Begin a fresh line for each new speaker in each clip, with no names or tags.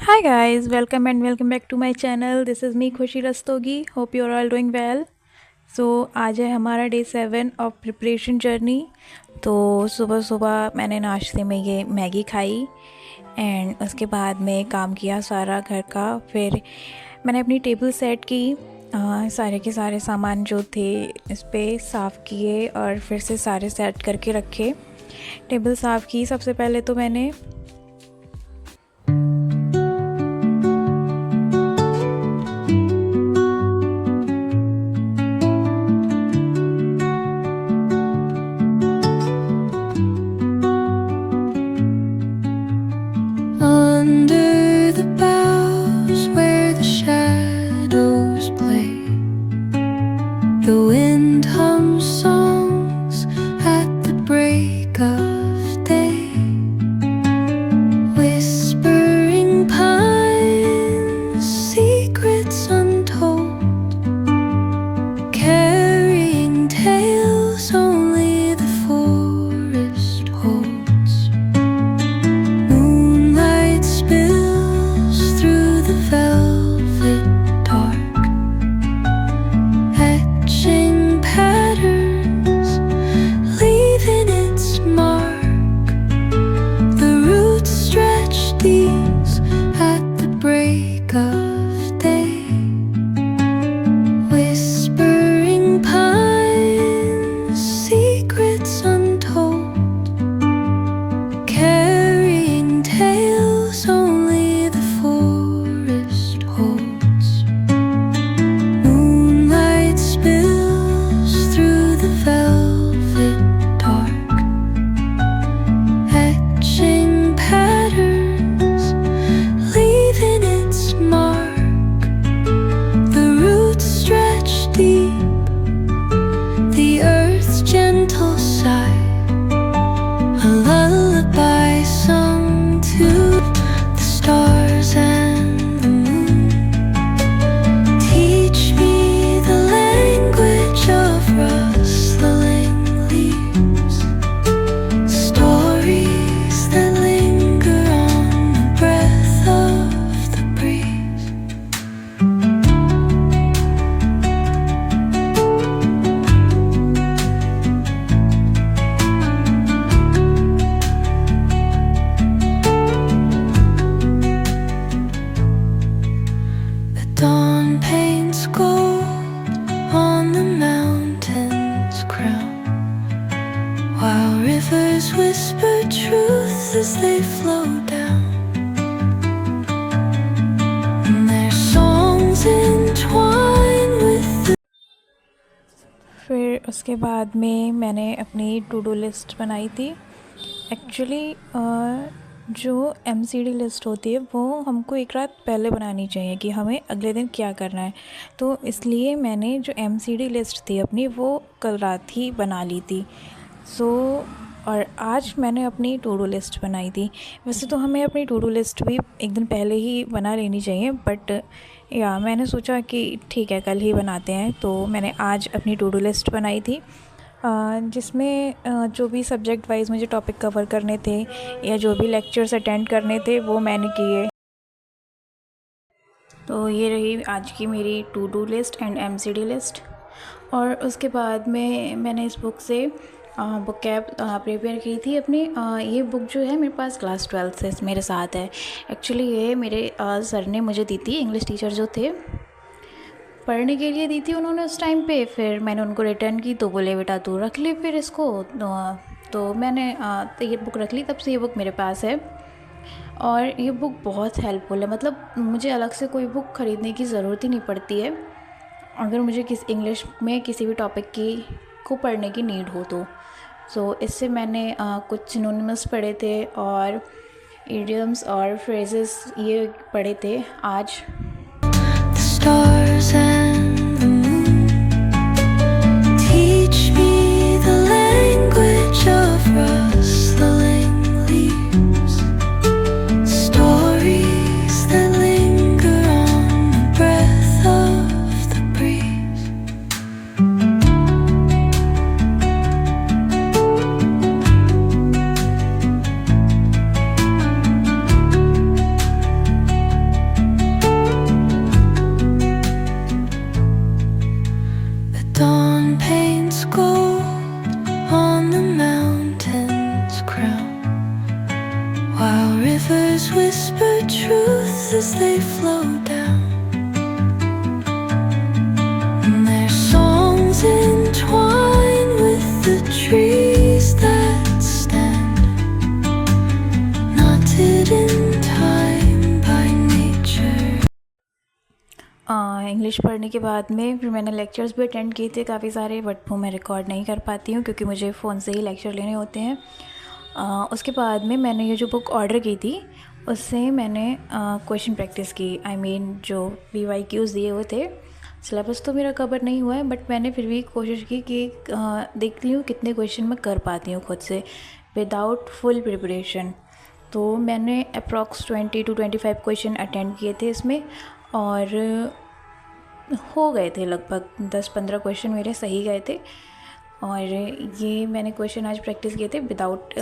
Hi guys, welcome back to my channel. This is me Khushi Rastogi. Hope you are all doing well. आज है हमारा day 7 of preparation journey. तो सुबह सुबह मैंने नाश्ते में ये मैगी खाई एंड उसके बाद में काम किया सारा घर का। फिर मैंने अपनी टेबल सेट की, सारे के सारे सामान जो थे इस पर साफ़ किए और फिर से सारे सेट करके रखे। टेबल साफ़ की सबसे पहले तो मैंने
Under the boughs where the shadows play, the wind hums songs at the break of day. Whispering pines, secrets untold, carrying tales only the forest holds. Moonlight spills through the velvet dark, etching patterns, leaving its mark. The roots stretch these at the break of day. Whispering pines, secrets untold, carrying tales only the forest holds. Moonlight spills through the velvet dark, etching patterns, leaving its mark. The roots stretch deep, the earth's gentle sigh, a lullaby sung to the stars and the moon. Teach me the language of rustling leaves, stories that linger on the breath of the breeze. The dawn paints gold on the mountain's crown, while rivers whisper truth as they flow down. And their songs entwine with the
फिर उसके बाद में मैंने अपनी to do list बनाई थी। Actually जो MCD list होती है वो हमको एक रात पहले बनानी चाहिए कि हमें अगले दिन क्या करना है। तो इसलिए मैंने जो एमसीडी लिस्ट थी अपनी वो कल रात ही बना ली थी। और आज मैंने अपनी टू डू लिस्ट बनाई थी। वैसे तो हमें अपनी टू डू लिस्ट भी एक दिन पहले ही बना लेनी चाहिए, बट मैंने सोचा कि ठीक है कल ही बनाते हैं। तो मैंने आज अपनी टू डू लिस्ट बनाई थी, जिसमें जो भी सब्जेक्ट वाइज मुझे टॉपिक कवर करने थे या जो भी लेक्चर्स अटेंड करने थे वो मैंने किए। तो ये रही आज की मेरी to do list and MCD list. और उसके बाद में मैंने इस बुक से बुकैब प्रिपेयर की थी अपनी। ये बुक जो है मेरे पास क्लास 12 से मेरे साथ है। एक्चुअली ये मेरे सर ने मुझे दी थी, इंग्लिश टीचर जो थे पढ़ने के लिए दी थी उन्होंने उस टाइम पे। फिर मैंने उनको रिटर्न की तो बोले बेटा तू रख ले फिर इसको। तो मैंने तो ये बुक रख ली, तब से ये बुक मेरे पास है। और ये बुक बहुत हेल्पफुल है, मतलब मुझे अलग से कोई बुक ख़रीदने की ज़रूरत ही नहीं पड़ती है अगर मुझे इंग्लिश में किसी भी टॉपिक की को पढ़ने की नीड हो तो। इससे मैंने कुछ सिनोनिमस पढ़े थे और इडियम्स और फ्रेजेस ये पढ़े थे आज।
stars and the moon. Teach me the language of rustling leaves, stories that linger on the breath of the breeze. truths as they flow down. And their songs entwine with the trees that stand, knotted in time by nature.
English पढ़ने के बाद में फिर मैंने lectures भी attend किए थे काफ़ी सारे, बट वो मैं रिकॉर्ड नहीं कर पाती हूँ क्योंकि मुझे फ़ोन से ही लेक्चर लेने होते हैं। उसके बाद में मैंने ये जो बुक ऑर्डर की थी उससे मैंने क्वेश्चन प्रैक्टिस की। आई मीन जो PYQs दिए हुए थे, सिलेबस तो मेरा कवर नहीं हुआ है, बट मैंने फिर भी कोशिश की कि देखती हूँ कितने क्वेश्चन मैं कर पाती हूँ खुद से विदाउट फुल प्रिपरेशन। तो मैंने अप्रॉक्स 20 to 25 क्वेश्चन अटेंड किए थे इसमें, और हो गए थे लगभग 10-15 क्वेश्चन मेरे सही गए थे। और ये मैंने क्वेश्चन आज प्रैक्टिस किए थे without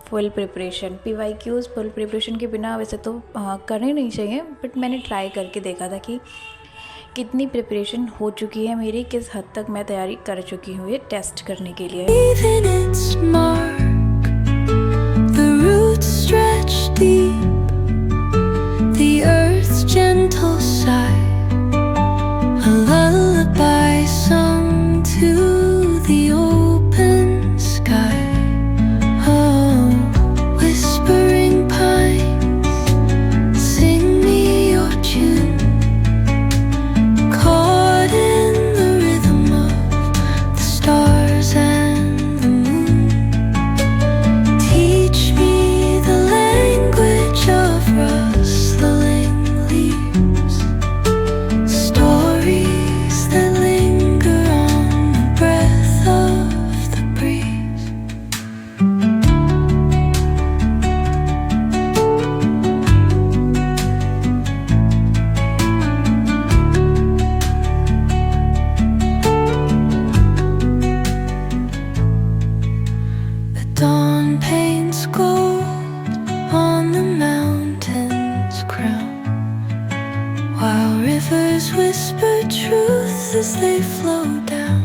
full preparation. PYQs full preparation के बिना वैसे तो करने नहीं चाहिए, बट मैंने ट्राई करके देखा था कि कितनी प्रिपरेशन हो चुकी है मेरी, किस हद तक मैं तैयारी कर चुकी हूँ ये टेस्ट करने के लिए।
Even its mark, the roots stretch deep, the earth's gentle sigh, a lullaby sung to the open sky. Oh, whispering pines, sing me your tune, caught in the rhythm of the stars and the moon. Teach me the language of rustling leaves, stories that linger on the breath of the breeze. The dawn paints gold on the mountain's crown, while rivers whisper truths as they flow down.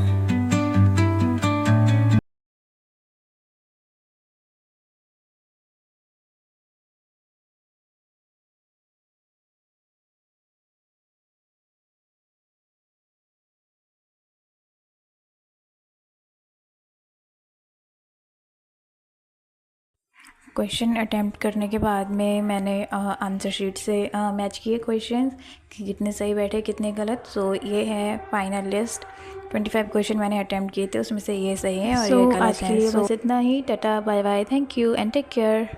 Question attempt करने के बाद में मैंने answer sheet से match किए questions कि कितने सही बैठे कितने गलत। सो ये है फाइनल लिस्ट। 25 क्वेश्चन मैंने अटैम्प्ट किए थे, उसमें से ये सही है और ये गलत है। आज के लिए बस इतना ही। Tata bye bye, thank you and take care.